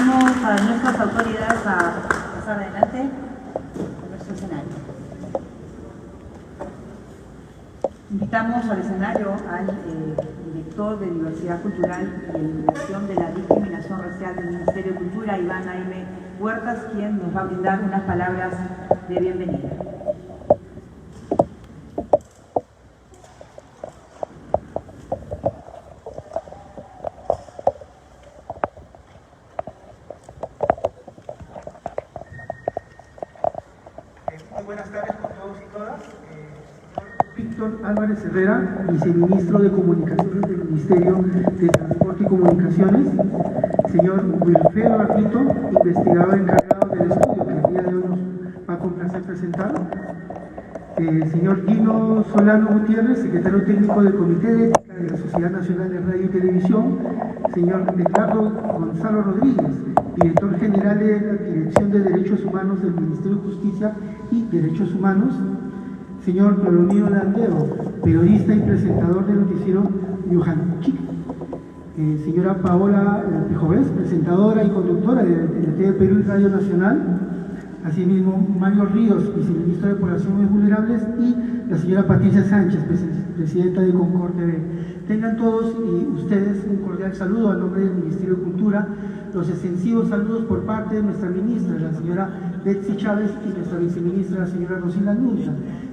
Invitamos a nuestras autoridades a pasar adelante a nuestro escenario. Invitamos al escenario al director de Diversidad Cultural y Eliminación de la Discriminación Racial del Ministerio de Cultura, Iván A.M. Huertas, quien nos va a brindar unas palabras de bienvenida. Muy buenas tardes con todos y todas. Víctor Álvarez Herrera, viceministro de Comunicaciones del Ministerio de Transporte y Comunicaciones. Señor Wilfredo Arquito, investigador encargado del estudio que el día de hoy nos va a complacer presentar. Señor Gino Solano Gutiérrez, secretario técnico del Comité de Ética de la Sociedad Nacional de Radio y Televisión. Señor Ricardo Gonzalo Rodríguez, director general de la Dirección de Derechos Humanos del Ministerio de Justicia y Derechos Humanos. Señor Colomino Landeo, periodista y presentador del noticiero Yuhanchik. Señora Paola Pejovés, presentadora y conductora de TV Perú y Radio Nacional. Asimismo, Mario Ríos, viceministro de Poblaciones Vulnerables, y la señora Patricia Sánchez, presidenta de Concord TV. Tengan todos y ustedes un cordial saludo al nombre del Ministerio de Cultura, los extensivos saludos por parte de nuestra ministra, la señora Betsy Chávez, y nuestra viceministra, la señora Rosina Nunza,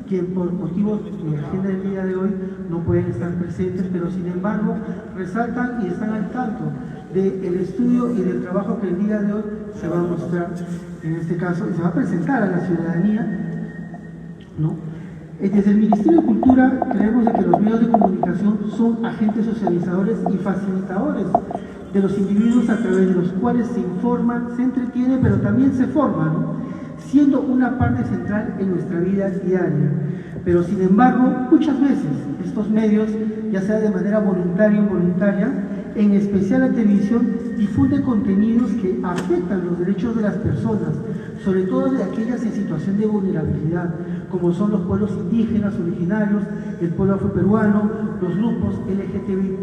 quien por motivos de agenda del día de hoy no pueden estar presentes, pero sin embargo resaltan y están al tanto del estudio y del trabajo que el día de hoy se va a mostrar, en este caso, y se va a presentar a la ciudadanía, ¿no? Desde el Ministerio de Cultura creemos de que los medios de comunicación son agentes socializadores y facilitadores de los individuos a través de los cuales se informa, se entretiene, pero también se forma, ¿no? Siendo una parte central en nuestra vida diaria. Pero sin embargo, muchas veces estos medios, ya sea de manera voluntaria o involuntaria, en especial la televisión, difunde contenidos que afectan los derechos de las personas, sobre todo de aquellas en situación de vulnerabilidad, como son los pueblos indígenas originarios, el pueblo afroperuano, los grupos LGTBIQ+,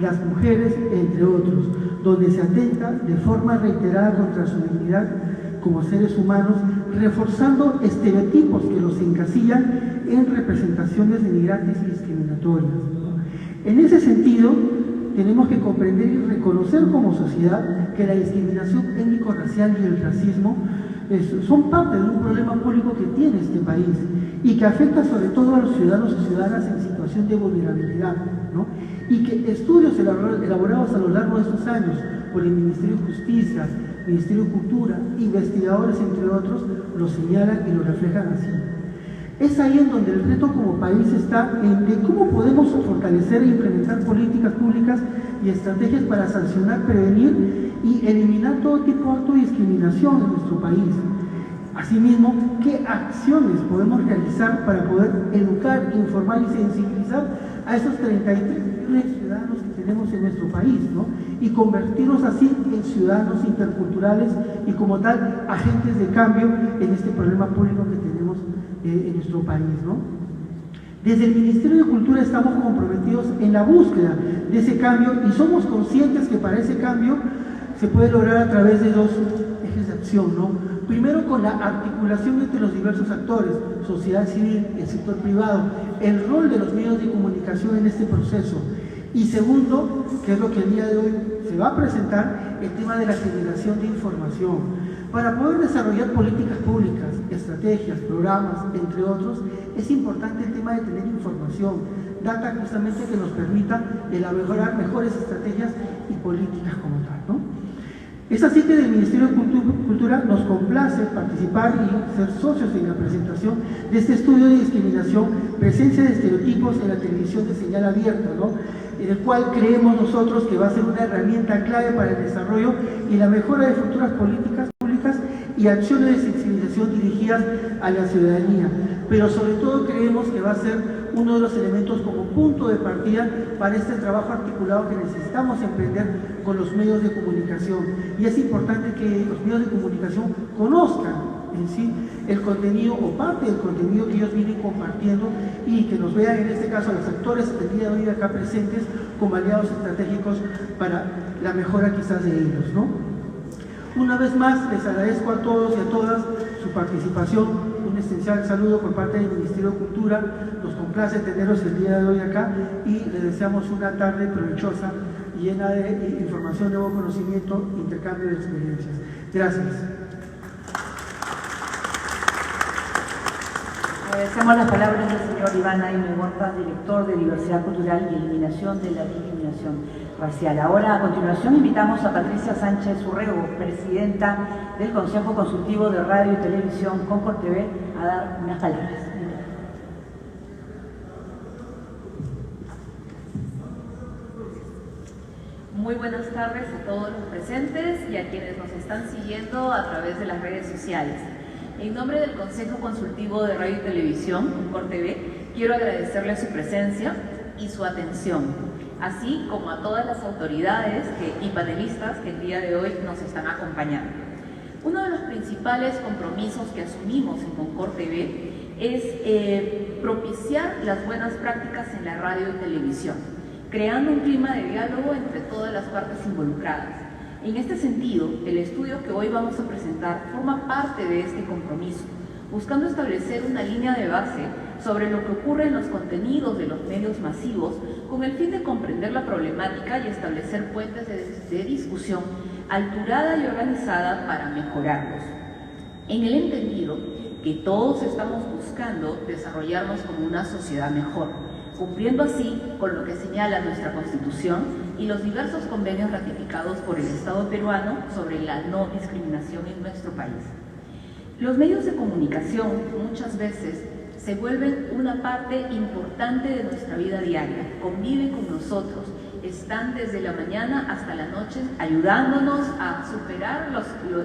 las mujeres, entre otros, donde se atenta de forma reiterada contra su dignidad como seres humanos, reforzando estereotipos que los encasillan en representaciones denigrantes y discriminatorias. En ese sentido, tenemos que comprender y reconocer como sociedad que la discriminación étnico-racial y el racismo son parte de un problema público que tiene este país y que afecta sobre todo a los ciudadanos y ciudadanas en situación de vulnerabilidad, ¿no? Y que estudios elaborados a lo largo de estos años por el Ministerio de Justicia, Ministerio de Cultura, investigadores entre otros, lo señalan y lo reflejan así. Es ahí en donde el reto como país está en de cómo podemos fortalecer e implementar políticas públicas y estrategias para sancionar, prevenir y eliminar todo tipo de acto de discriminación en nuestro país. Asimismo, ¿qué acciones podemos realizar para poder educar, informar y sensibilizar a esos 33 millones de ciudadanos que tenemos en nuestro país, ¿no? Y convertirlos así en ciudadanos interculturales y como tal agentes de cambio en este problema público que tenemos en nuestro país, ¿no? Desde el Ministerio de Cultura estamos comprometidos en la búsqueda de ese cambio y somos conscientes que para ese cambio se puede lograr a través de dos ejes de acción, ¿no? Primero, con la articulación entre los diversos actores, sociedad civil, el sector privado, el rol de los medios de comunicación en este proceso. Y segundo, que es lo que el día de hoy se va a presentar, el tema de la generación de información. Para poder desarrollar políticas públicas, estrategias, programas, entre otros, es importante el tema de tener información, data justamente que nos permita elaborar mejores estrategias y políticas como tal, ¿no? Es así que del Ministerio de Cultura nos complace participar y ser socios en la presentación de este estudio de discriminación, presencia de estereotipos en la televisión de señal abierta, ¿no? En el cual creemos nosotros que va a ser una herramienta clave para el desarrollo y la mejora de futuras políticas públicas y acciones de sensibilización dirigidas a la ciudadanía. Pero sobre todo creemos que va a ser uno de los elementos como punto de partida para este trabajo articulado que necesitamos emprender con los medios de comunicación. Y es importante que los medios de comunicación conozcan en sí el contenido o parte del contenido que ellos vienen compartiendo y que nos vean en este caso a los actores el día de hoy acá presentes como aliados estratégicos para la mejora quizás de ellos, ¿no? Una vez más, les agradezco a todos y a todas su participación. Un esencial saludo por parte del Ministerio de Cultura. Nos complace tenerlos el día de hoy acá y les deseamos una tarde provechosa y llena de información, nuevo conocimiento, intercambio de experiencias. Gracias. Agradecemos las palabras del señor Iván Aime Huertas, director de Diversidad Cultural y Eliminación de la Discriminación Racial. Ahora, a continuación, invitamos a Patricia Sánchez Urrego, presidenta del Consejo Consultivo de Radio y Televisión, Concord TV, a dar unas palabras. Muy buenas tardes a todos los presentes y a quienes nos están siguiendo a través de las redes sociales. En nombre del Consejo Consultivo de Radio y Televisión, Concord TV, quiero agradecerle su presencia y su atención, así como a todas las autoridades y panelistas que el día de hoy nos están acompañando. Uno de los principales compromisos que asumimos en Concord TV es propiciar las buenas prácticas en la radio y televisión, creando un clima de diálogo entre todas las partes involucradas. En este sentido, el estudio que hoy vamos a presentar forma parte de este compromiso, buscando establecer una línea de base sobre lo que ocurre en los contenidos de los medios masivos, con el fin de comprender la problemática y establecer puentes de discusión alturada y organizada para mejorarlos. En el entendido que todos estamos buscando desarrollarnos como una sociedad mejor, cumpliendo así con lo que señala nuestra Constitución y los diversos convenios ratificados por el Estado peruano sobre la no discriminación en nuestro país. Los medios de comunicación muchas veces se vuelven una parte importante de nuestra vida diaria, conviven con nosotros, están desde la mañana hasta la noche ayudándonos a superar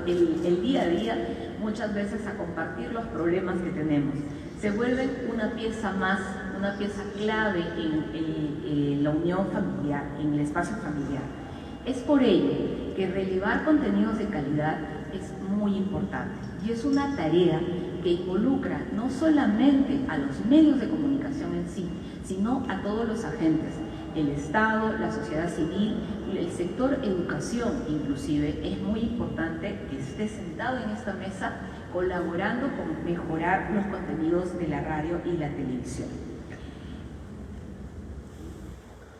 el día a día, muchas veces a compartir los problemas que tenemos. Se vuelven una pieza más, una pieza clave en la unión familiar, en el espacio familiar. Es por ello que relevar contenidos de calidad es muy importante y es una tarea que involucra no solamente a los medios de comunicación en sí, sino a todos los agentes, el Estado, la sociedad civil, el sector educación inclusive. Es muy importante que esté sentado en esta mesa colaborando con mejorar los contenidos de la radio y la televisión.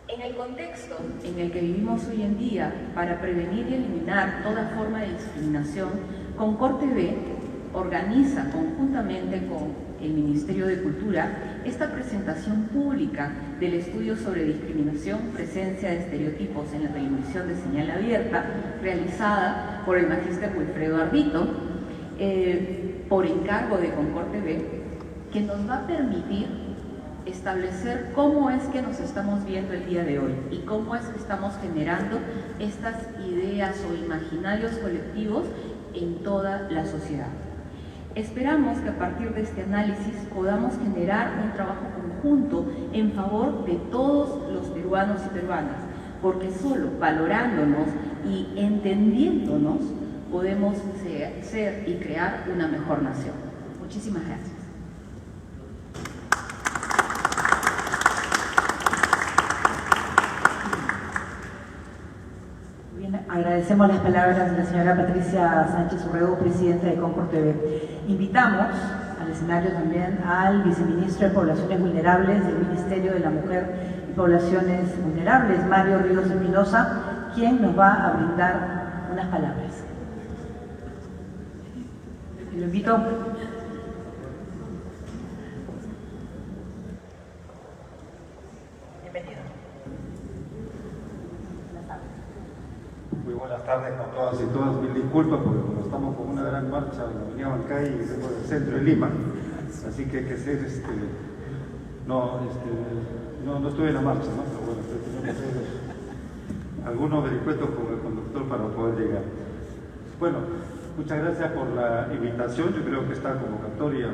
En el contexto en el que vivimos hoy en día, para prevenir y eliminar toda forma de discriminación, Concord TV organiza conjuntamente con el Ministerio de Cultura esta presentación pública del estudio sobre discriminación, presencia de estereotipos en la televisión de señal abierta, realizada por el magíster Wilfredo Ardito, por encargo de Concord TV, que nos va a permitir establecer cómo es que nos estamos viendo el día de hoy y cómo es que estamos generando estas ideas o imaginarios colectivos en toda la sociedad. Esperamos que a partir de este análisis podamos generar un trabajo conjunto en favor de todos los peruanos y peruanas, porque solo valorándonos y entendiéndonos podemos ser y crear una mejor nación. Muchísimas gracias. Agradecemos las palabras de la señora Patricia Sánchez Urrego, presidenta de Concord TV. Invitamos al escenario también al viceministro de Poblaciones Vulnerables del Ministerio de la Mujer y Poblaciones Vulnerables, Mario Ríos Espinosa, quien nos va a brindar unas palabras. Lo invito. Muy buenas tardes a todas y todos. Mil disculpas porque como estamos con una gran marcha en la avenida Bancay y vengo del centro de Lima, así que hay que ser, no estuve en la marcha, ¿no? Pero bueno, tenemos que hacer algunos vericuetos con el conductor para poder llegar. Bueno, muchas gracias por la invitación. Yo creo que esta convocatoria,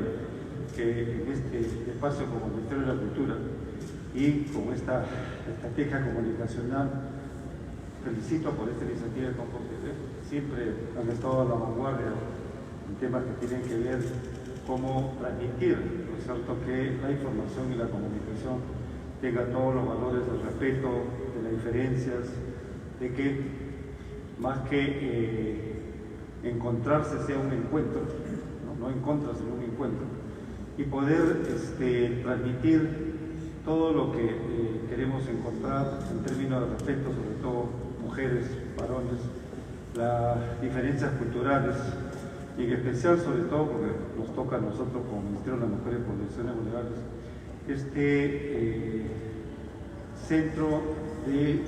que en este espacio como el Ministerio de la Cultura y con esta estrategia comunicacional, felicito por esta iniciativa de Concord TV. Siempre han estado a la vanguardia en temas que tienen que ver cómo transmitir, ¿no es cierto?, que la información y la comunicación tenga todos los valores del respeto, de las diferencias, de que más que encontrarse sea un encuentro, no en contra, sino un encuentro, y poder transmitir todo lo que queremos encontrar en términos de respeto, sobre todo mujeres, varones, las diferencias culturales, y en especial, sobre todo, porque nos toca a nosotros como Ministerio de la Mujer y Poblaciones Vulnerables, centro de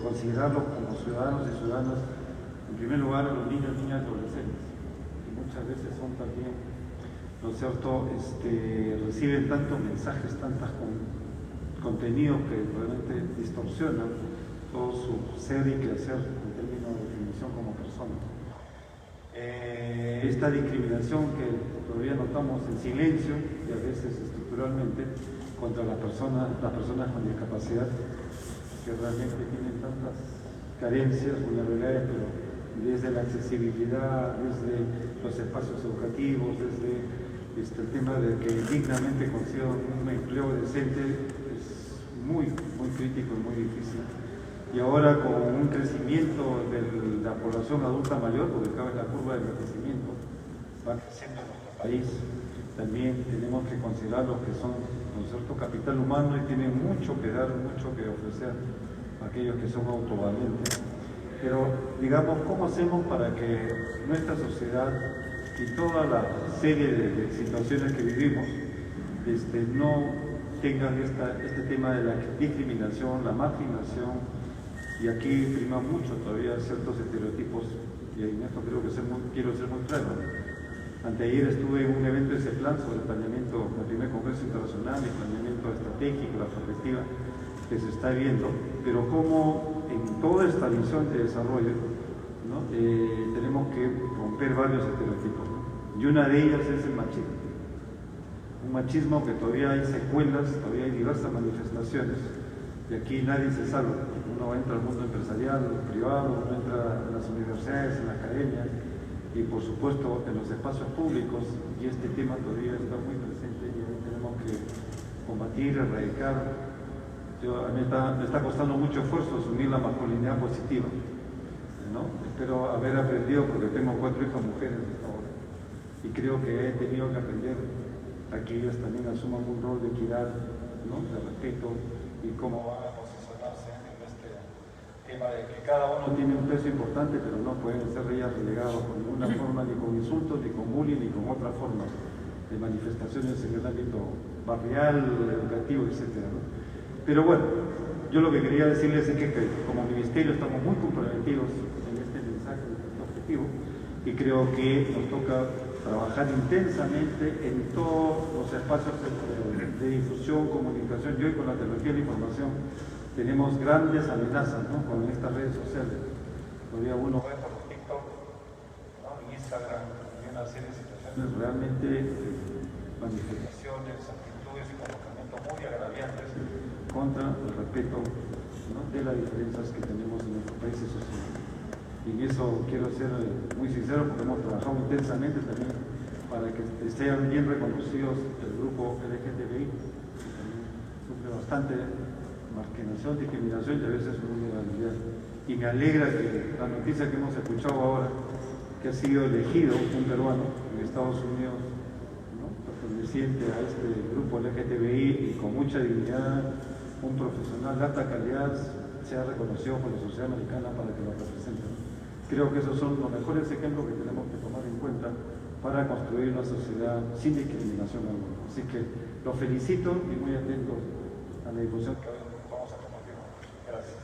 considerarlos como ciudadanos y ciudadanas, en primer lugar, los niños, niñas y adolescentes, que muchas veces son también, ¿no es cierto?, reciben tantos mensajes, tantos contenidos que realmente distorsionan todo su ser y quehacer en términos de definición como persona. Esta discriminación que todavía notamos en silencio y a veces estructuralmente contra las personas con discapacidad, que realmente tienen tantas carencias, vulnerabilidades, pero desde la accesibilidad, desde los espacios educativos, desde el tema de que dignamente consigan un empleo decente, es muy crítico y muy difícil. Y ahora con un crecimiento de la población adulta mayor, porque cada vez la curva de envejecimiento va creciendo en nuestro país, también tenemos que considerar los que son un cierto capital humano y tienen mucho que dar, mucho que ofrecer a aquellos que son autovalentes. Pero digamos, ¿cómo hacemos para que nuestra sociedad y toda la serie de situaciones que vivimos no tengan este tema de la discriminación, la marginación? Y aquí prima mucho todavía ciertos estereotipos, y en esto creo que quiero ser muy claro. Anteayer estuve en un evento de CEPLAN sobre el planeamiento, el primer Congreso Internacional, el planeamiento estratégico, la perspectiva que se está viendo, pero como en toda esta visión de desarrollo, ¿no? Tenemos que romper varios estereotipos, ¿no? Y una de ellas es el machismo. Un machismo que todavía hay secuelas, todavía hay diversas manifestaciones, y aquí nadie se salva. Uno entra al mundo empresarial, privado, uno entra en las universidades, en la academia, y por supuesto en los espacios públicos, y este tema todavía está muy presente y ahí tenemos que combatir, erradicar. A mí me está costando mucho esfuerzo asumir la masculinidad positiva, ¿no? Espero haber aprendido, porque tengo 4 hijas mujeres ahora, y creo que he tenido que aprender a que ellas también asuman un rol de equidad, ¿no?, de respeto, y cómo van a posicionarse en este tema de que cada uno tiene un peso importante, pero no pueden ser ellas relegadas por ninguna forma, ni con insultos, ni con bullying, ni con otras formas de manifestaciones en el ámbito barrial, educativo, etc., ¿no? Pero bueno, yo lo que quería decirles es que como ministerio estamos muy comprometidos en este mensaje, en este objetivo, y creo que nos toca trabajar intensamente en todos los espacios de difusión, comunicación. Y hoy con la tecnología de la información tenemos grandes amenazas, ¿no?, con estas redes sociales. Todavía uno ve por TikTok, ¿no?, en Instagram, en una serie de situaciones realmente, manifestaciones, actitudes y comportamientos muy agraviantes contra el respeto, ¿no?, de las diferencias que tenemos en nuestro país y sociedad. Y en eso quiero ser muy sincero, porque hemos trabajado intensamente también para que estén bien reconocidos el grupo LGTBI, que también sufre bastante marginación, discriminación y a veces vulnerabilidad. Y me alegra que la noticia que hemos escuchado ahora, que ha sido elegido un peruano en Estados Unidos, ¿no?, perteneciente a este grupo LGTBI y con mucha dignidad, un profesional de alta calidad, se ha reconocido por la sociedad americana para que lo represente. Creo que esos son los mejores ejemplos que tenemos que tomar en cuenta para construir una sociedad sin discriminación alguna. Así que los felicito y muy atentos a la difusión que vamos a compartir. Gracias.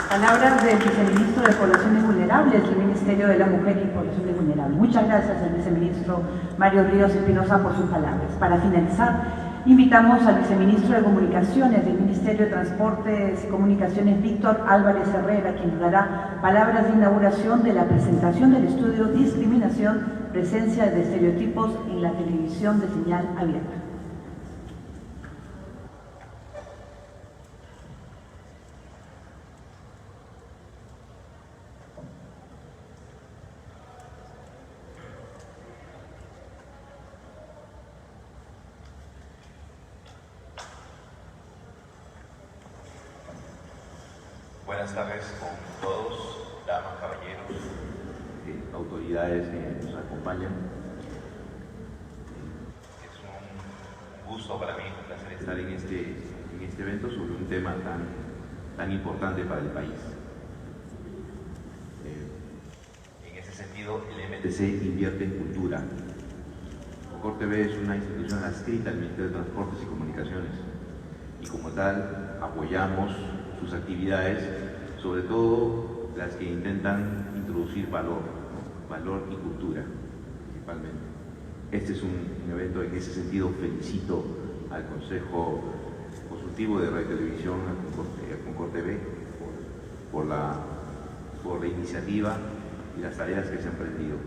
Palabras del viceministro de Poblaciones Vulnerables del Ministerio de la Mujer y Poblaciones Vulnerables. Muchas gracias al viceministro Mario Ríos Espinosa por sus palabras. Para finalizar, invitamos al viceministro de Comunicaciones del Ministerio de Transportes y Comunicaciones, Víctor Álvarez Herrera, quien nos dará palabras de inauguración de la presentación del estudio Discriminación, presencia de estereotipos en la televisión de señal abierta. Buenas tardes con todos, damas, caballeros, autoridades que nos acompañan. Es un gusto para mí, un placer estar en este evento sobre un tema tan importante para el país. En ese sentido, el MTC invierte en cultura. ConcorTV es una institución adscrita al Ministerio de Transportes y Comunicaciones y como tal apoyamos sus actividades, sobre todo las que intentan introducir valor, ¿no? Valor y cultura principalmente. Este es un evento en ese sentido. Felicito al Consejo Consultivo de Radio y Televisión, a ConcorTV, por la iniciativa y las tareas que se han emprendido.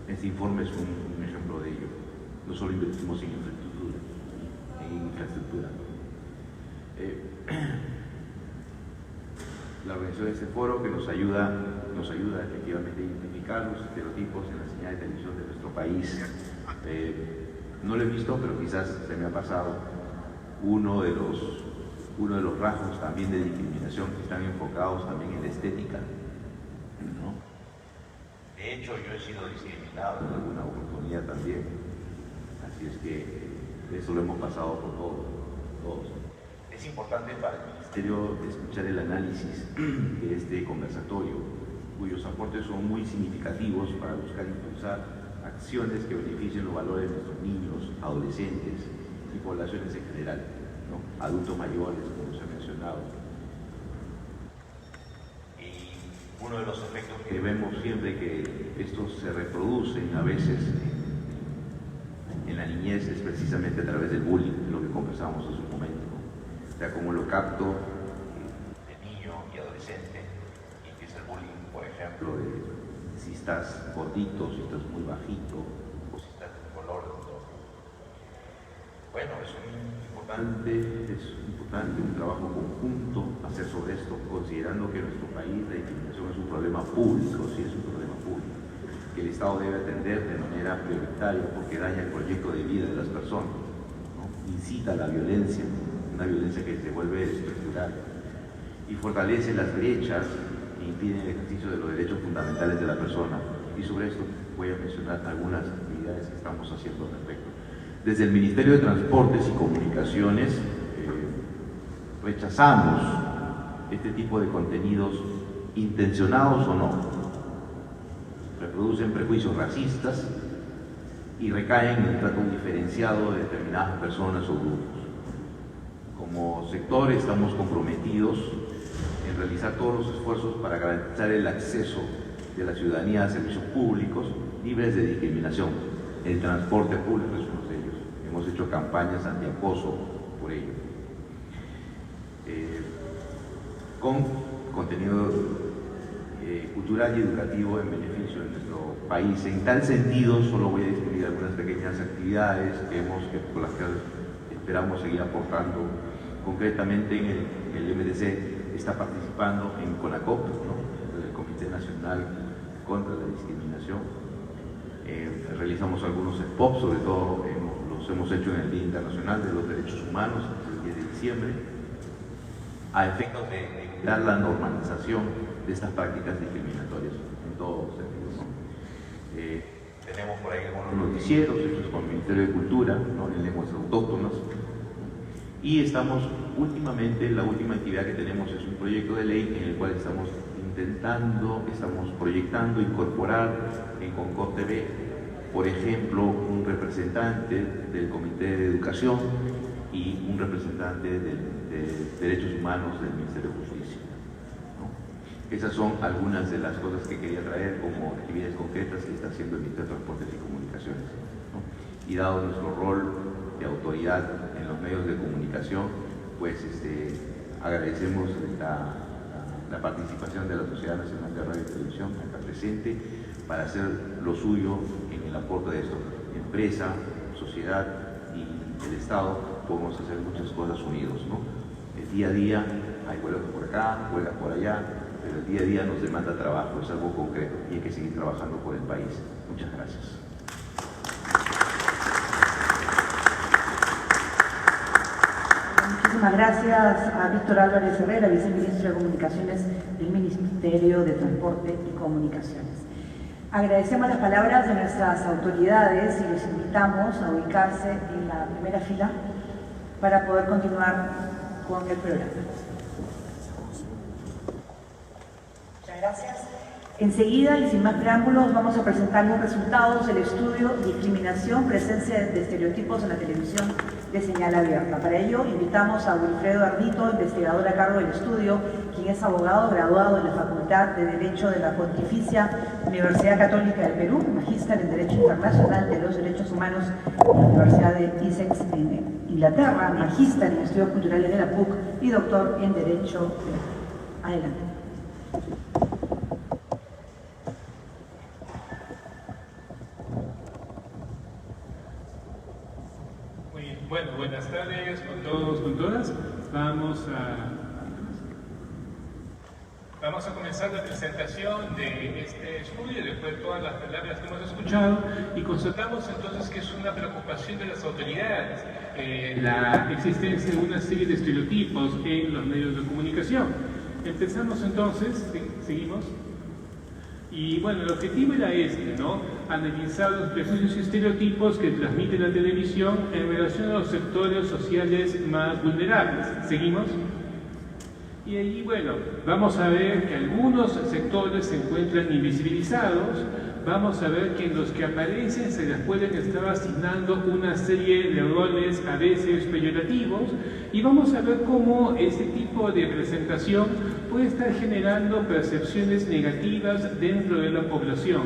Este informe es un ejemplo de ello. No solo invertimos en infraestructura. La organización de este foro que nos ayuda efectivamente a identificar los estereotipos en la señal de televisión de nuestro país. No lo he visto, pero quizás se me ha pasado uno de los rasgos también de discriminación que están enfocados también en la estética, ¿no? De hecho, yo he sido discriminado en alguna oportunidad también, así es que eso lo hemos pasado por todos. Es importante para el Ministerio escuchar el análisis de este conversatorio, cuyos aportes son muy significativos para buscar impulsar acciones que beneficien los valores de nuestros niños, adolescentes y poblaciones en general, ¿no? Adultos mayores, como se ha mencionado. Y uno de los efectos que vemos siempre que estos se reproducen a veces en la niñez es precisamente a través del bullying, lo que conversábamos hace un momento. O sea, como lo capto de niño y adolescente, y empieza el bullying, por ejemplo, de si estás gordito, si estás muy bajito, o si estás de color. Bueno, es importante un trabajo conjunto hacer sobre esto, considerando que en nuestro país la discriminación es un problema público, sí es un problema público, que el Estado debe atender de manera prioritaria porque daña el proyecto de vida de las personas, ¿no? Incita a la violencia, una violencia que se vuelve estructural y fortalece las brechas que impiden el ejercicio de los derechos fundamentales de la persona. Y sobre esto voy a mencionar algunas actividades que estamos haciendo al respecto. Desde el Ministerio de Transportes y Comunicaciones rechazamos este tipo de contenidos, intencionados o no. Reproducen prejuicios racistas y recaen en el trato diferenciado de determinadas personas o grupos. Como sector estamos comprometidos en realizar todos los esfuerzos para garantizar el acceso de la ciudadanía a servicios públicos libres de discriminación. El transporte público es uno de ellos. Hemos hecho campañas antiacoso por ello. Con contenido cultural y educativo en beneficio de nuestro país. En tal sentido, solo voy a describir algunas pequeñas actividades por las que esperamos seguir aportando. Concretamente, el MDC está participando en CONACOP, ¿no? El Comité Nacional contra la Discriminación. Realizamos algunos spots, sobre todo los hemos hecho en el Día Internacional de los Derechos Humanos, el 10 de diciembre, a efectos de evitar la normalización de estas prácticas discriminatorias en todos los sentidos, ¿no? Tenemos por ahí algunos noticieros hechos con el Ministerio de Cultura, ¿no? En lenguas autóctonas. Y estamos últimamente, la última actividad que tenemos es un proyecto de ley en el cual estamos proyectando incorporar en ConcorTV, por ejemplo, un representante del Comité de Educación y un representante de Derechos Humanos del Ministerio de Justicia, ¿no? Esas son algunas de las cosas que quería traer como actividades concretas que está haciendo el Ministerio de Transportes y Comunicaciones, ¿no? Y dado nuestro rol de autoridad en los medios de comunicación, pues agradecemos la participación de la Sociedad Nacional de Radio y Televisión acá presente para hacer lo suyo en el aporte de esto. Empresa, sociedad y el Estado podemos hacer muchas cosas unidos, ¿no? El día a día hay huelgas por acá, huelgas por allá, pero el día a día nos demanda trabajo, es algo concreto y hay que seguir trabajando por el país. Muchas gracias. Muchísimas muchísimas gracias a Víctor Álvarez Herrera, viceministro de Comunicaciones del Ministerio de Transporte y Comunicaciones. Agradecemos las palabras de nuestras autoridades y les invitamos a ubicarse en la primera fila para poder continuar con el programa. Muchas gracias. Enseguida, y sin más preámbulos, vamos a presentar los resultados del estudio Discriminación, presencia de estereotipos en la televisión de señal abierta. Para ello, invitamos a Wilfredo Ardito, investigador a cargo del estudio, quien es abogado graduado en la Facultad de Derecho de la Pontificia Universidad Católica del Perú, magíster en Derecho Internacional de los Derechos Humanos en la Universidad de Essex en Inglaterra, magíster en Estudios Culturales de la PUC y doctor en Derecho. Adelante. Bueno, buenas tardes con todos, con todas. Vamos a comenzar la presentación de este estudio después de todas las palabras que hemos escuchado y constatamos entonces que es una preocupación de las autoridades la existencia de una serie de estereotipos en los medios de comunicación. Empezamos entonces, seguimos. Y bueno, el objetivo era este, ¿no? Analizar los prejuicios y estereotipos que transmite la televisión en relación a los sectores sociales más vulnerables. ¿Seguimos? Y ahí, bueno, vamos a ver que algunos sectores se encuentran invisibilizados, vamos a ver que en los que aparecen se les pueden estar asignando una serie de roles a veces peyorativos, y vamos a ver cómo este tipo de presentación puede estar generando percepciones negativas dentro de la población,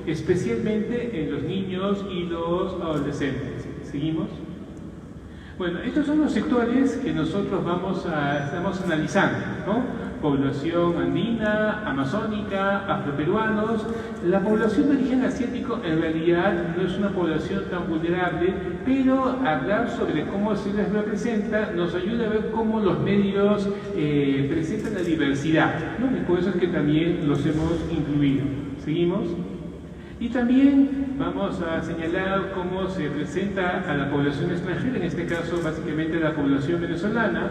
especialmente en los niños y los adolescentes. ¿Seguimos? Bueno, estos son los sectores que nosotros estamos analizando, ¿no? Población andina, amazónica, afroperuanos. La población de origen asiático en realidad no es una población tan vulnerable, pero hablar sobre cómo se les representa nos ayuda a ver cómo los medios presentan la diversidad, ¿no? Y por eso es que también los hemos incluido. ¿Seguimos? Y también vamos a señalar cómo se presenta a la población extranjera, en este caso básicamente a la población venezolana,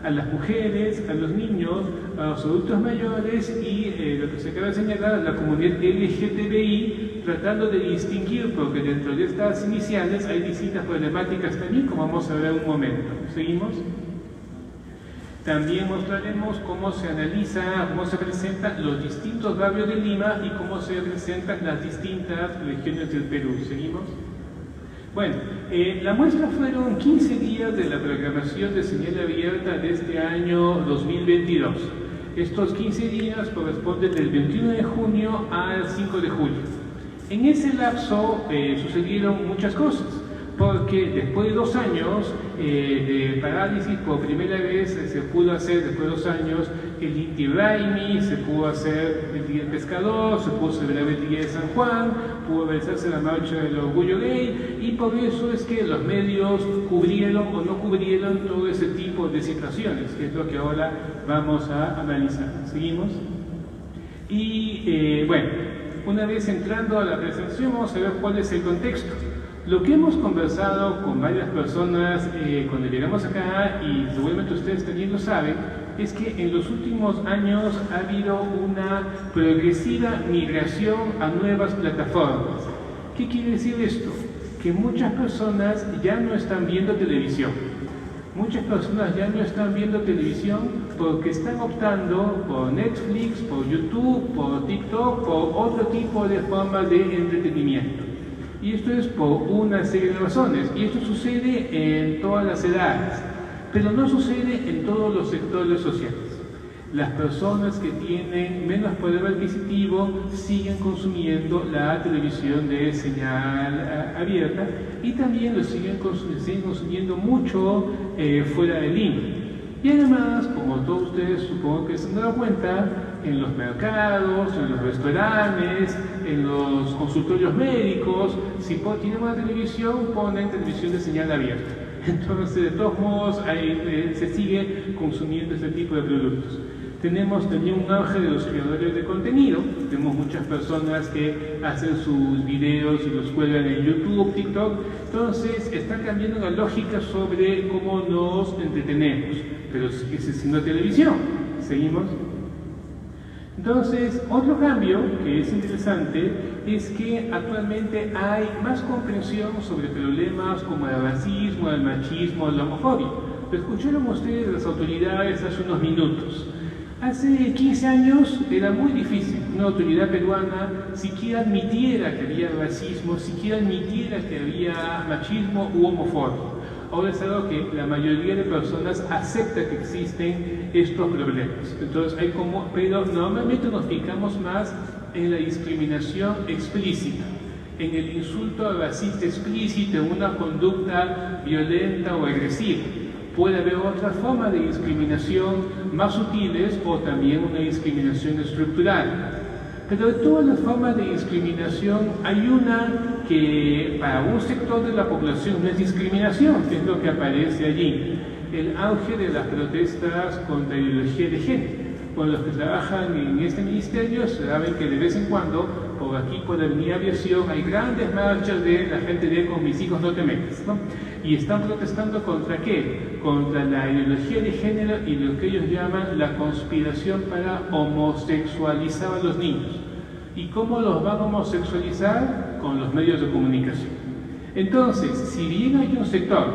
a las mujeres, a los niños, a los adultos mayores y lo que se acaba de señalar, a la comunidad LGTBI, tratando de distinguir, porque dentro de estas iniciales hay distintas problemáticas también, como vamos a ver en un momento. ¿Seguimos? También mostraremos cómo se analiza, cómo se presentan los distintos barrios de Lima y cómo se presentan las distintas regiones del Perú. ¿Seguimos? Bueno, la muestra fueron 15 días de la programación de señal abierta de este año 2022. Estos 15 días corresponden del 21 de junio al 5 de julio. En ese lapso sucedieron muchas cosas, porque después de 2 años de parálisis, por primera vez se pudo hacer, después de 2 años, el Inti Raymi, se pudo hacer el Día del Pescador, se pudo celebrar el Día de San Juan, pudo realizarse la Marcha del Orgullo Gay, y por eso es que los medios cubrieron o no cubrieron todo ese tipo de situaciones, que es lo que ahora vamos a analizar. ¿Seguimos? Y bueno, una vez entrando a la presentación, vamos a ver cuál es el contexto. Lo que hemos conversado con varias personas cuando llegamos acá, y seguramente ustedes también lo saben, es que en los últimos años ha habido una progresiva migración a nuevas plataformas. ¿Qué quiere decir esto? Que muchas personas ya no están viendo televisión. Muchas personas ya no están viendo televisión porque están optando por Netflix, por YouTube, por TikTok, por otro tipo de formas de entretenimiento. Y esto es por una serie de razones, y esto sucede en todas las edades, pero no sucede en todos los sectores sociales. Las personas que tienen menos poder adquisitivo siguen consumiendo la televisión de señal abierta, y también lo siguen consumiendo mucho fuera de Lima. Y además, como todos ustedes supongo que se han dado cuenta, en los mercados, en los restaurantes, en los consultorios médicos, si tienen una televisión, ponen televisión de señal abierta. Entonces, de todos modos, se sigue consumiendo este tipo de productos. Tenemos también un auge de los creadores de contenido. Tenemos muchas personas que hacen sus videos y los cuelgan en YouTube, TikTok. Entonces está cambiando la lógica sobre cómo nos entretenemos. Pero ese es una televisión. ¿Seguimos? Entonces, otro cambio que es interesante es que actualmente hay más comprensión sobre problemas como el racismo, el machismo, la homofobia. Lo escucharon ustedes las autoridades hace unos minutos. Hace 15 años era muy difícil que una autoridad peruana siquiera admitiera que había racismo, siquiera admitiera que había machismo u homofobia. Ahora es algo que la mayoría de personas acepta que existen estos problemas. Entonces pero normalmente nos fijamos más en la discriminación explícita, en el insulto racista explícito, en una conducta violenta o agresiva. Puede haber otras formas de discriminación más sutiles o también una discriminación estructural. Pero de todas las formas de discriminación hay una que para un sector de la población no es discriminación, que es lo que aparece allí, el auge de las protestas contra la ideología de género. Con los que trabajan en este ministerio saben que de vez en cuando, por aquí, por la Avenida Aviación, hay grandes marchas de la gente de "con mis hijos no te metas", ¿no? Y están protestando ¿contra qué? Contra la ideología de género y lo que ellos llaman la conspiración para homosexualizar a los niños. ¿Y cómo los van a homosexualizar? Con los medios de comunicación. Entonces, si bien hay un sector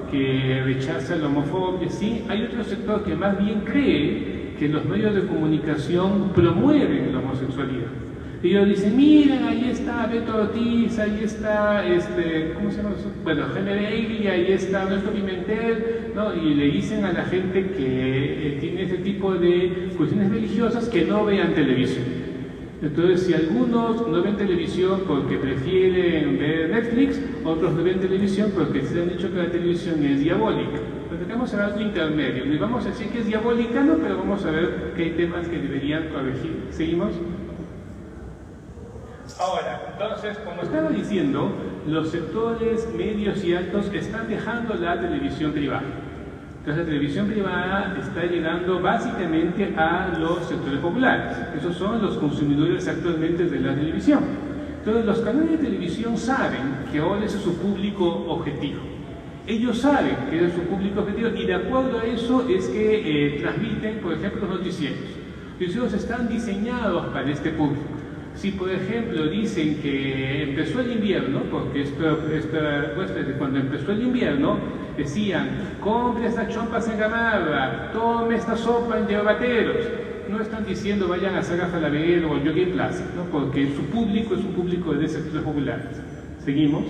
que rechaza la homofobia, sí, hay otro sector que más bien cree que los medios de comunicación promueven la homosexualidad. Ellos dicen, miren, ahí está Beto Ortiz, ahí está, ¿cómo se llama eso? Bueno, Jaime Bailey, ahí está Ernesto Pimentel, ¿no? Y le dicen a la gente que tiene ese tipo de cuestiones religiosas que no vean televisión. Entonces, si algunos no ven televisión porque prefieren ver Netflix, otros no ven televisión porque se han dicho que la televisión es diabólica. Pero tenemos algo intermedio. No vamos a decir que es diabólica, no, pero vamos a ver que hay temas que deberían corregir. ¿Seguimos? Ahora, entonces, como estaba diciendo, los sectores medios y altos están dejando la televisión privada. Entonces, la televisión privada está llegando básicamente a los sectores populares. Esos son los consumidores actualmente de la televisión. Entonces, los canales de televisión saben que ahora ese es su público objetivo. Ellos saben que es su público objetivo y de acuerdo a eso es que transmiten, por ejemplo, los noticieros. Los noticieros están diseñados para este público. Si, por ejemplo, dicen que empezó el invierno, porque cuando empezó el invierno, decían, compre estas chompas en Gamarra, tome esta sopa en Yerbateros. No están diciendo vayan a Saga Falabella o al Jockey Plaza, ¿no? Porque su público es un público de sectores populares. ¿Seguimos?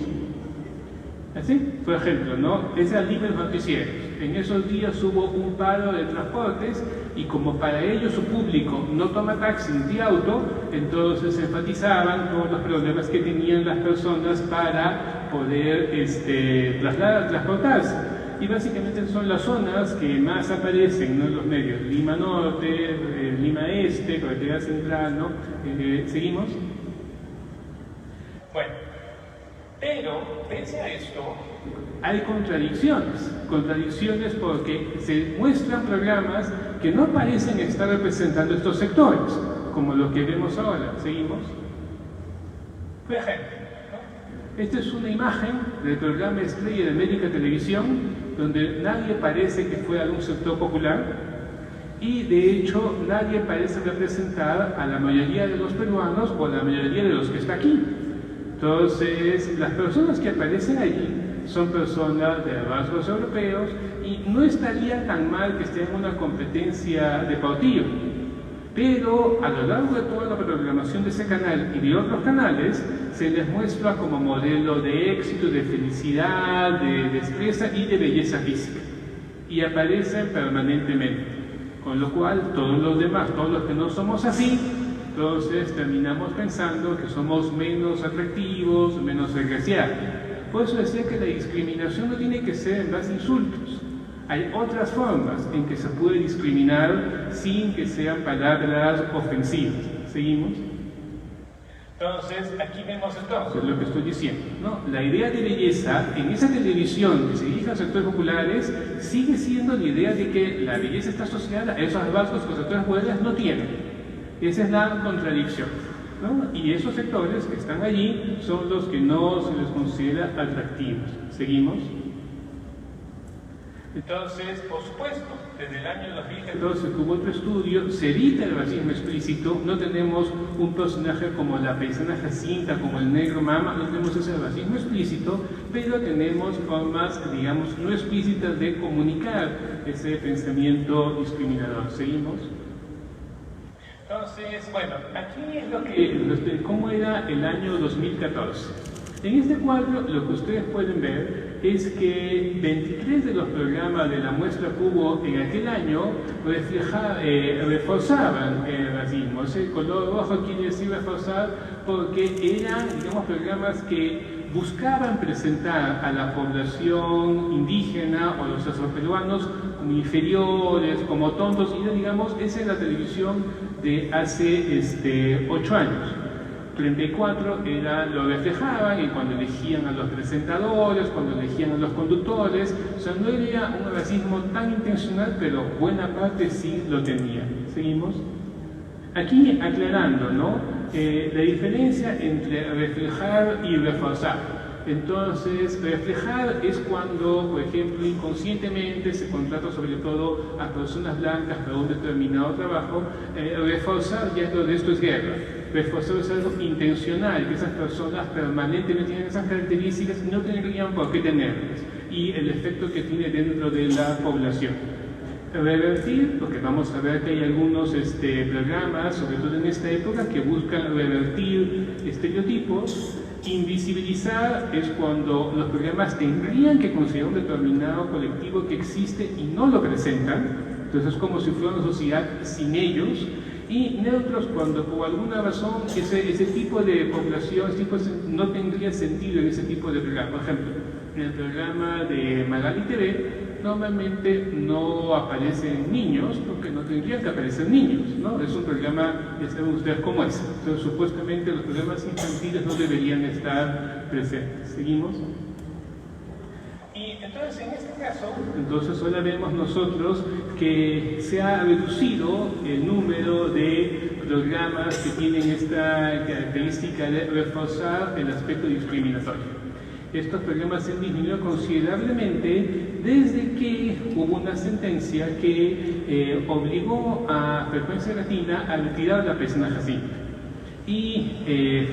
¿Así? Por ejemplo, ¿no? Es el libre noticieros. En esos días hubo un paro de transportes y como para ellos su público no toma taxi ni auto, entonces enfatizaban todos los problemas que tenían las personas para poder transportarse. Y básicamente son las zonas que más aparecen, ¿no? En los medios. Lima Norte, Lima Este, Carretera Central, ¿no? ¿Seguimos? Bueno, pero pese a esto, hay contradicciones porque se muestran programas que no parecen estar representando estos sectores, como lo que vemos ahora. ¿Seguimos? Por ejemplo, ¿no? Esta es una imagen del programa Estrella de América Televisión, donde nadie parece que fuera de un sector popular y de hecho nadie parece representar a la mayoría de los peruanos o a la mayoría de los que está aquí. Entonces, las personas que aparecen allí son personas de rasgos europeos y no estaría tan mal que estén en una competencia deportiva. Pero a lo largo de toda la programación de ese canal y de otros canales, se les muestra como modelo de éxito, de felicidad, de destreza y de belleza física. Y aparecen permanentemente. Con lo cual, todos los demás, todos los que no somos así, entonces terminamos pensando que somos menos atractivos, menos agraciados. Por eso decía que la discriminación no tiene que ser en base a insultos. Hay otras formas en que se puede discriminar sin que sean palabras ofensivas. ¿Seguimos? Entonces, aquí vemos entonces lo que estoy diciendo, ¿no? La idea de belleza en esa televisión que se dirige a los sectores populares sigue siendo la idea de que la belleza está asociada a esos rasgos que los sectores populares no tienen. Esa es la contradicción, ¿no? Y esos sectores que están allí son los que no se les considera atractivos. ¿Seguimos? Entonces, por supuesto, desde el año 2014 que hubo otro estudio, se evita el racismo explícito, no tenemos un personaje como la paisana Jacinta, como el negro Mama, no tenemos ese racismo explícito, pero tenemos formas, digamos, no explícitas de comunicar ese pensamiento discriminador. ¿Seguimos? Entonces, bueno, aquí es lo que, cómo era el año 2014. En este cuadro lo que ustedes pueden ver es que 23 de los programas de la muestra que hubo en aquel año reforzaban el racismo. Ese color rojo quiere decir reforzar porque eran, digamos, programas que buscaban presentar a la población indígena o los afroperuanos como inferiores, como tontos, y digamos, esa es la televisión de hace 8 años. 34 lo reflejaban y cuando elegían a los presentadores, cuando elegían a los conductores, o sea, no era un racismo tan intencional, pero buena parte sí lo tenía. ¿Seguimos? Aquí aclarando, ¿no? La diferencia entre reflejar y reforzar. Entonces, reflejar es cuando, por ejemplo, inconscientemente se contrata sobre todo a personas blancas para un determinado trabajo. Reforzar ya todo esto es guerra. Reforzar es algo intencional, que esas personas permanentemente tienen esas características y no tendrían por qué tenerlas. Y el efecto que tiene dentro de la población. Revertir, porque vamos a ver que hay algunos programas, sobre todo en esta época, que buscan revertir estereotipos. Invisibilizar es cuando los programas tendrían que considerar un determinado colectivo que existe y no lo presentan, entonces es como si fuera una sociedad sin ellos. Y neutros cuando por alguna razón ese tipo de población no tendría sentido en ese tipo de programa. Por ejemplo, en el programa de Magali TV normalmente no aparecen niños porque no tendrían que aparecer niños, ¿no? Es un programa, ya saben ustedes cómo es. Entonces supuestamente los programas infantiles no deberían estar presentes. ¿Seguimos? Y entonces en este caso, ahora vemos nosotros que se ha reducido el número de programas que tienen esta característica de reforzar el aspecto discriminatorio. Estos programas se han disminuido considerablemente desde que hubo una sentencia que obligó a Frecuencia Latina a retirar la paisana Jacinta. Y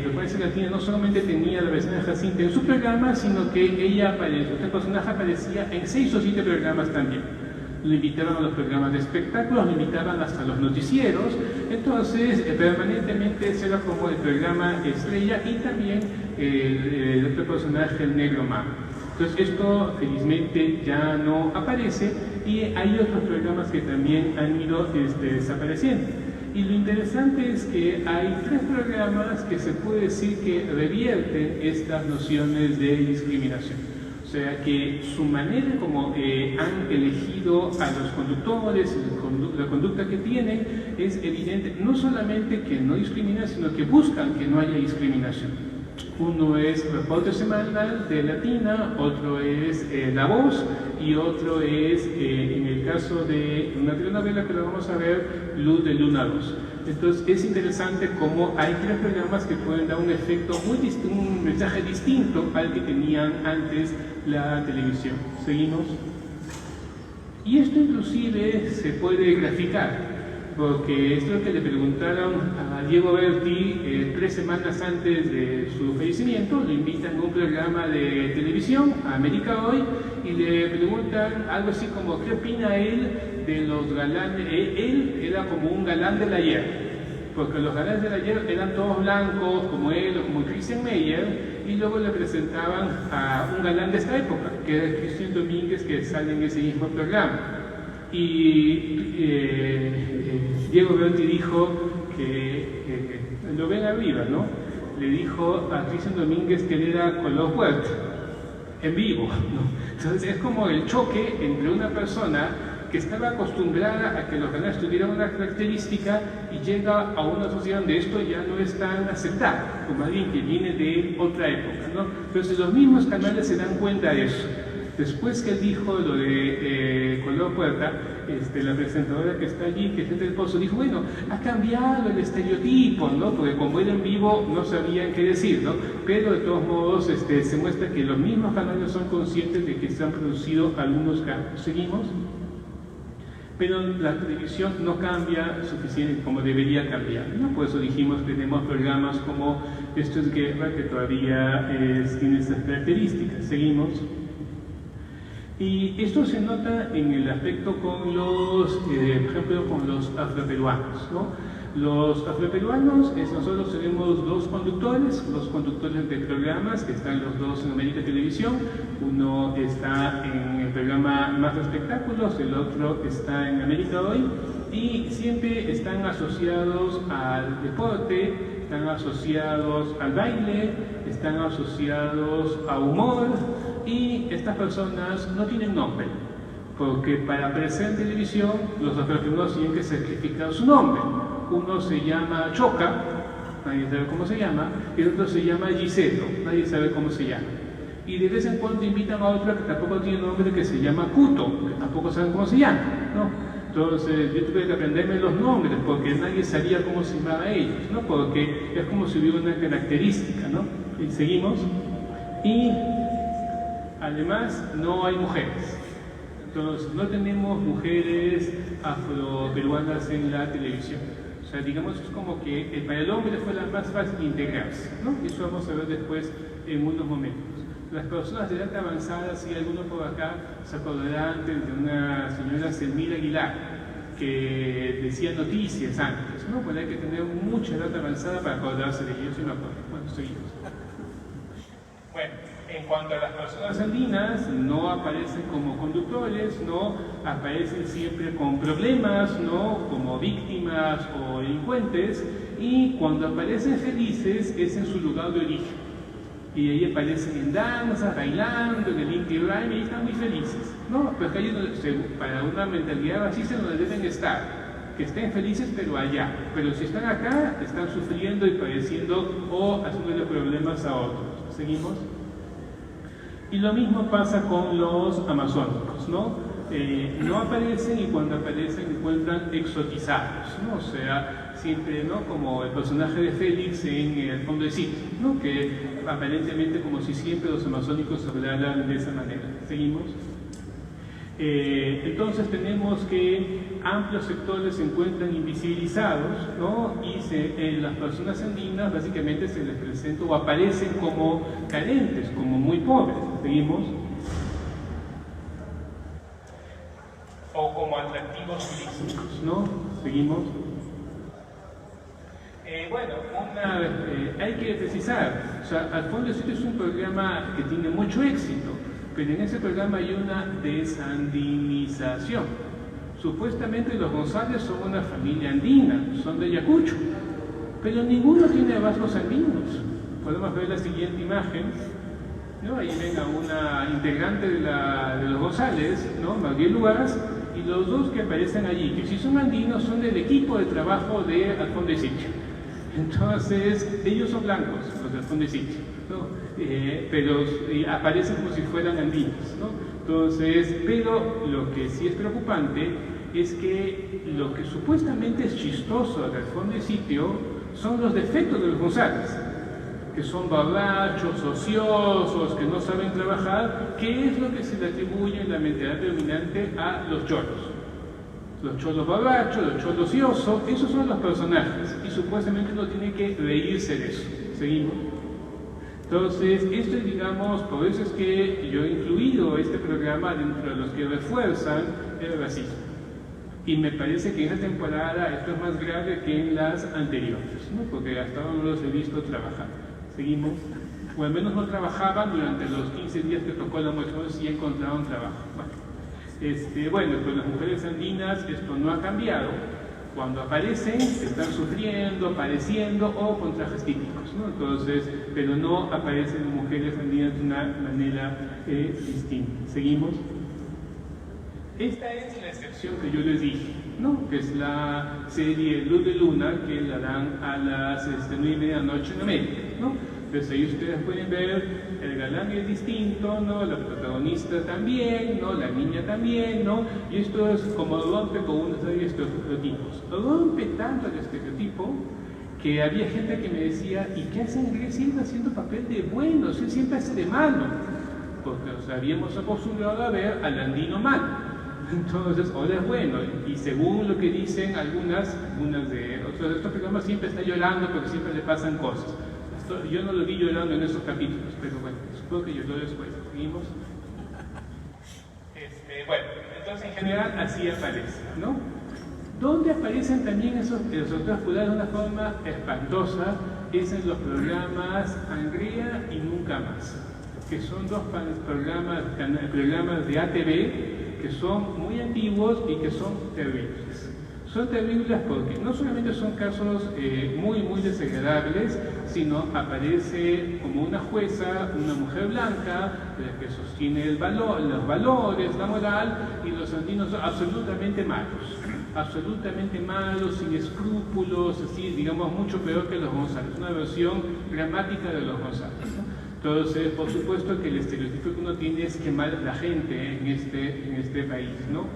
Frecuencia Latina no solamente tenía la paisana Jacinta en su programa, sino que este personaje aparecía en 6 o 7 programas también. Lo invitaban a los programas de espectáculos, lo invitaban hasta los noticieros, entonces permanentemente ese era como el programa estrella y también el otro personaje, el negro Mama. Entonces esto felizmente ya no aparece y hay otros programas que también han ido desapareciendo. Y lo interesante es que hay 3 programas que se puede decir que revierten estas nociones de discriminación. O sea que su manera como han elegido a los conductores, la conducta que tienen, es evidente, no solamente que no discriminan, sino que buscan que no haya discriminación. Uno es Reporte Semanal de Latina, otro es La Voz y otro es, en el caso de una telenovela que lo vamos a ver, Luz de Luna 2. Entonces es interesante cómo hay 3 programas que pueden dar un efecto un mensaje distinto al que tenían antes la televisión. ¿Seguimos? Y esto inclusive se puede graficar, porque es lo que le preguntaron a Diego Berti 3 semanas antes de su fallecimiento. Lo invitan a un programa de televisión, a América Hoy, y le preguntan algo así como ¿qué opina él de los galanes? Él era como un galán del ayer, porque los galanes del ayer eran todos blancos, como él o como Christian Meyer, y luego le presentaban a un galán de esta época, que era Cristian Domínguez, que sale en ese mismo programa. Y Diego Berti dijo que lo ven arriba, ¿no? Le dijo a Cristian Domínguez que él era color fuerte, en vivo, ¿no? Entonces es como el choque entre una persona que estaba acostumbrada a que los canales tuvieran una característica y llega a una sociedad donde esto ya no es tan aceptado, como alguien que viene de otra época, ¿no? Entonces los mismos canales se dan cuenta de eso. Después que él dijo lo de Color Puerta, la presentadora que está allí, que es del Pozo, dijo, bueno, ha cambiado el estereotipo, ¿no? Porque como era en vivo no sabían qué decir, ¿no? Pero de todos modos se muestra que los mismos canales son conscientes de que se han producido algunos cambios. ¿Seguimos? Pero la televisión no cambia suficiente como debería cambiar, ¿no? Por eso dijimos, tenemos programas como Esto es Guerra, que todavía tiene esas características. ¿Seguimos? Y esto se nota en el aspecto con los, por ejemplo, con los afroperuanos, ¿no? Los afroperuanos, nosotros tenemos dos conductores de programas, que están los dos en América Televisión. Uno está en el programa Más Espectáculos, el otro está en América Hoy, y siempre están asociados al deporte, están asociados al baile, están asociados a humor, y estas personas no tienen nombre, porque para aparecer en televisión los afroperuanos tienen que sacrificar su nombre. Uno se llama Choca, nadie sabe cómo se llama, y el otro se llama Giselo, nadie sabe cómo se llama. Y de vez en cuando invitan a otro que tampoco tiene nombre, que se llama Cuto, que tampoco saben cómo se llama, ¿no? Entonces yo tuve que aprenderme los nombres, porque nadie sabía cómo se llamaban ellos, ¿no? Porque es como si hubiera una característica, ¿no? Y seguimos. Y además no hay mujeres. Entonces no tenemos mujeres afroperuanas en la televisión. O sea, digamos, es como que para el hombre fue la más fácil integrarse, ¿no? Eso vamos a ver después en unos momentos. Las personas de edad avanzada, si alguno por acá se acordarán de una señora Selmira Aguilar, que decía noticias antes, ¿no? Pues hay que tener mucha edad avanzada para acordarse de ellos, y me acuerdo. Bueno, seguimos. Bueno, en cuanto a las personas andinas, no aparecen como conductores, no aparecen siempre con problemas, no como víctimas o delincuentes, y cuando aparecen felices es en su lugar de origen. Y ahí aparecen en danzas, bailando, en el Inti Rhyme, y están muy felices, ¿no? Pero que para una mentalidad racista donde deben estar, que estén felices pero allá, pero si están acá, están sufriendo y padeciendo o haciéndole problemas a otros. ¿Seguimos? Y lo mismo pasa con los amazónicos, ¿no? No aparecen, y cuando aparecen encuentran exotizados, ¿no? O sea, siempre, ¿no? Como el personaje de Félix en El Fondo de Sitio, ¿no? Que aparentemente como si siempre los amazónicos hablaran de esa manera. ¿Seguimos? Entonces tenemos que amplios sectores se encuentran invisibilizados, ¿no? Y las personas andinas básicamente se les presenta o aparecen como carentes, como muy pobres. ¿Seguimos? O como atractivos turísticos, ¿no? ¿Seguimos? Bueno, hay que precisar, o sea, Al Fondo de Sitio es un programa que tiene mucho éxito, pero en ese programa hay una desandinización. Supuestamente los González son una familia andina, son de Ayacucho, pero ninguno tiene rasgos andinos. Podemos ver la siguiente imagen, ¿no? Ahí ven a una integrante de los González, ¿no? Maguel Luaras, y los dos que aparecen allí, que si son andinos son del equipo de trabajo de Al Fondo de Sitio. Entonces, ellos son blancos, los del Fondo de Sitio, ¿no? Pero aparecen como si fueran andinos, ¿no? Entonces, pero lo que sí es preocupante es que lo que supuestamente es chistoso del Fondo de Sitio son los defectos de los González, que son borrachos, ociosos, que no saben trabajar, que es lo que se le atribuye en la mentalidad dominante a los cholos. Los cholos borrachos, los cholos ociosos, esos son los personajes, y supuestamente uno tiene que reírse de eso. ¿Seguimos? Entonces, esto es, digamos, por eso es que yo he incluido este programa dentro de los que refuerzan el racismo. Y me parece que en esta temporada esto es más grave que en las anteriores, ¿no? Porque hasta ahora no los he visto trabajar. ¿Seguimos? O al menos no trabajaban durante los 15 días que tocó la muestra, y encontraron trabajo. Bueno, con las mujeres andinas esto no ha cambiado. Cuando aparecen, están sufriendo, padeciendo o con trajes típicos, ¿no? Entonces, pero no aparecen mujeres andinas de una manera distinta. ¿Seguimos? Esta es la excepción que yo les dije, ¿no? Que es la serie Luz de Luna, que la dan a las 9:30 de la noche en América, ¿no? Entonces ahí ustedes pueden ver, el galán es distinto, ¿no? La protagonista también, ¿no? La niña también, ¿no? Y esto es como rompe con una serie de estereotipos. Rompe tanto el estereotipo que había gente que me decía, ¿y qué hace Andrés siempre haciendo papel de bueno? Él siempre hace de malo. Porque nos habíamos acostumbrado a ver al andino malo. Entonces, ahora es bueno, y según lo que dicen algunas de estos programas, siempre está llorando porque siempre le pasan cosas. Yo no lo vi llorando en esos capítulos, pero bueno, supongo que lloró después. ¿Seguimos? Bueno, entonces en general así aparece, ¿no? ¿Dónde aparecen también esos otros plurales de una forma espantosa? Es en los programas Angría y Nunca Más, que son dos programas de ATV que son muy antiguos y que son terribles. Son terribles porque no solamente son casos muy desagradables, sino aparece como una jueza, una mujer blanca, la que sostiene los valores, la moral, y los andinos son absolutamente malos, sin escrúpulos, así, digamos, mucho peor que los González, una versión dramática de los González, ¿no? Entonces, por supuesto que el estereotipo que uno tiene es quemar a la gente en este país, ¿no?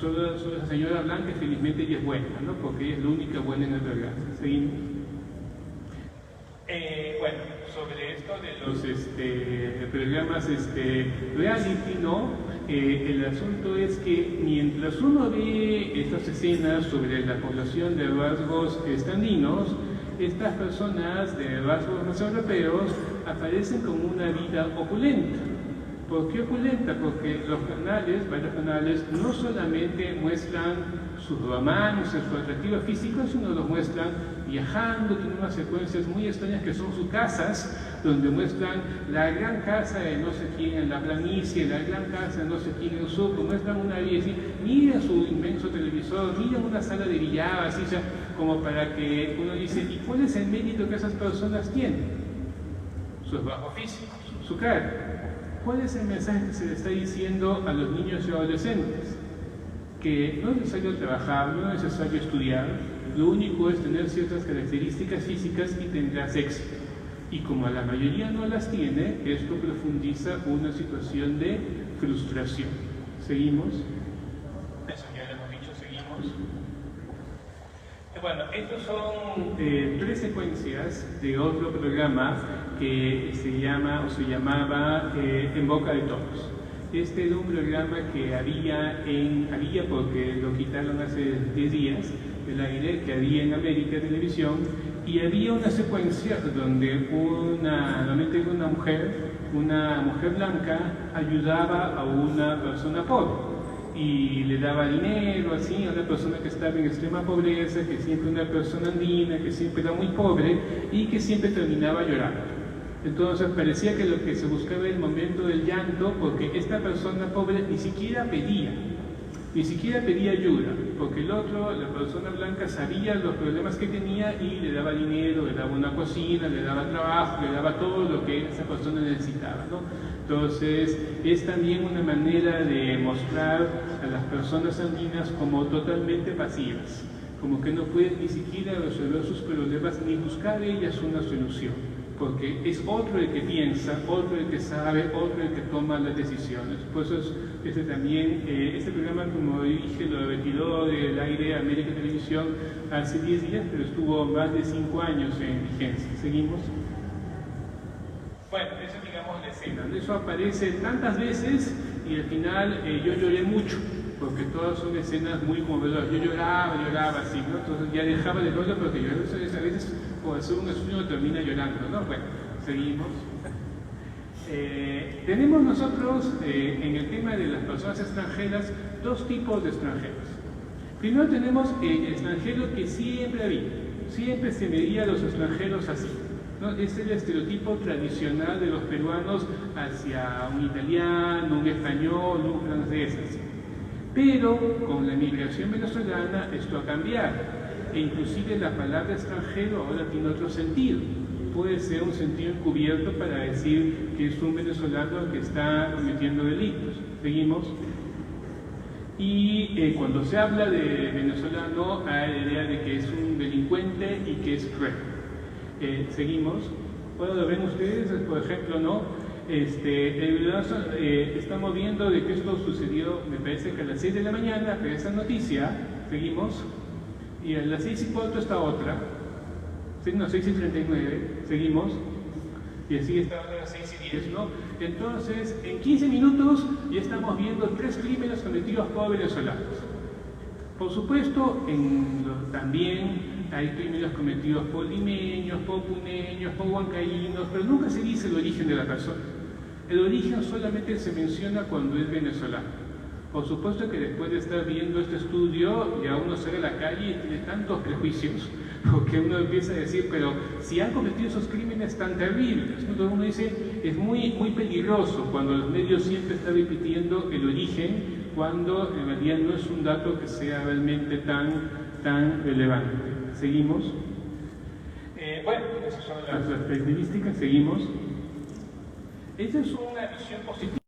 Solo la señora Blanca, felizmente ella es buena, ¿no? Porque ella es la única buena en el programa. Seguimos. Bueno, sobre esto de los programas reality, ¿no? El asunto es que mientras uno ve estas escenas sobre la población de rasgos andinos, estas personas de rasgos más europeos aparecen como una vida opulenta. ¿Por qué opulenta? Porque varios canales, no solamente muestran sus romances, su atractivo físico, sino los muestran viajando, tienen unas secuencias muy extrañas que son sus casas, donde muestran la gran casa de no sé quién en la planicie, la gran casa de no sé quién en el sur, muestran una vida así, miren su inmenso televisor, miren una sala de billar, así, ya, como para que uno dice, ¿y cuál es el mérito que esas personas tienen? Sus bajos físicos, su cara. ¿Cuál es el mensaje que se le está diciendo a los niños y adolescentes? Que no es necesario trabajar, no es necesario estudiar, lo único es tener ciertas características físicas y tendrás éxito. Y como la mayoría no las tiene, esto profundiza una situación de frustración. ¿Seguimos? Eso ya lo hemos dicho, seguimos. Bueno, estos son 3 secuencias de otro programa que se llamaba En Boca de Todos. Este era un programa que había porque lo quitaron hace 10 días, del aire, que había en América Televisión, y había una secuencia donde una mujer blanca ayudaba a una persona pobre y le daba dinero así a una persona que estaba en extrema pobreza, que siempre una persona andina, que siempre era muy pobre y que siempre terminaba llorando. Entonces parecía que lo que se buscaba era el momento del llanto, porque esta persona pobre ni siquiera pedía ayuda, porque la persona blanca sabía los problemas que tenía y le daba dinero, le daba una cocina, le daba trabajo, le daba todo lo que esa persona necesitaba, ¿no? Entonces es también una manera de mostrar a las personas andinas como totalmente pasivas, como que no pueden ni siquiera resolver sus problemas ni buscar ellas una solución, porque es otro el que piensa, otro el que sabe, otro el que toma las decisiones. Por eso este programa, como dije, lo retiró del aire América Televisión hace 10 días, pero estuvo más de 5 años en vigencia. ¿Seguimos? Bueno, eso digamos la escena. Eso aparece tantas veces y al final yo lloré mucho, porque todas son escenas muy conmovedoras. Yo lloraba así, ¿no? Entonces ya dejaba de llorar porque yo a veces por hacer un estudio termina llorando, ¿no? Bueno, seguimos. Tenemos nosotros en el tema de las personas extranjeras 2 tipos de extranjeros. Primero tenemos el extranjero que siempre había, siempre se veía a los extranjeros así, ¿no? Es el estereotipo tradicional de los peruanos hacia un italiano, un español, un francés, así. Pero con la migración venezolana esto ha cambiado, e inclusive la palabra extranjero ahora tiene otro sentido. Puede ser un sentido encubierto para decir que es un venezolano que está cometiendo delitos. Seguimos. Y cuando se habla de venezolano hay la idea de que es un delincuente y que es cruel. Seguimos. Bueno, lo ven ustedes, por ejemplo, ¿no? Estamos viendo de que esto sucedió, me parece que a las 6 de la mañana, pero esa noticia, seguimos, y a las 6:04 está otra, no, 6:39, seguimos, y así está a las 6:10, ¿no? Entonces, en 15 minutos ya estamos viendo 3 crímenes cometidos por venezolanos. Por supuesto, también hay crímenes cometidos por limeños, por puneños, por huancaínos, pero nunca se dice el origen de la persona. El origen solamente se menciona cuando es venezolano. Por supuesto que después de estar viendo este estudio, ya uno sale a la calle y tiene tantos prejuicios, porque uno empieza a decir, pero si han cometido esos crímenes tan terribles, ¿no? Todo uno dice, es muy peligroso cuando los medios siempre están repitiendo el origen, cuando en realidad no es un dato que sea realmente tan relevante. Seguimos. Bueno, esas son las características, seguimos. Esa es una visión positiva.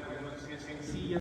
Podemos decir sencilla.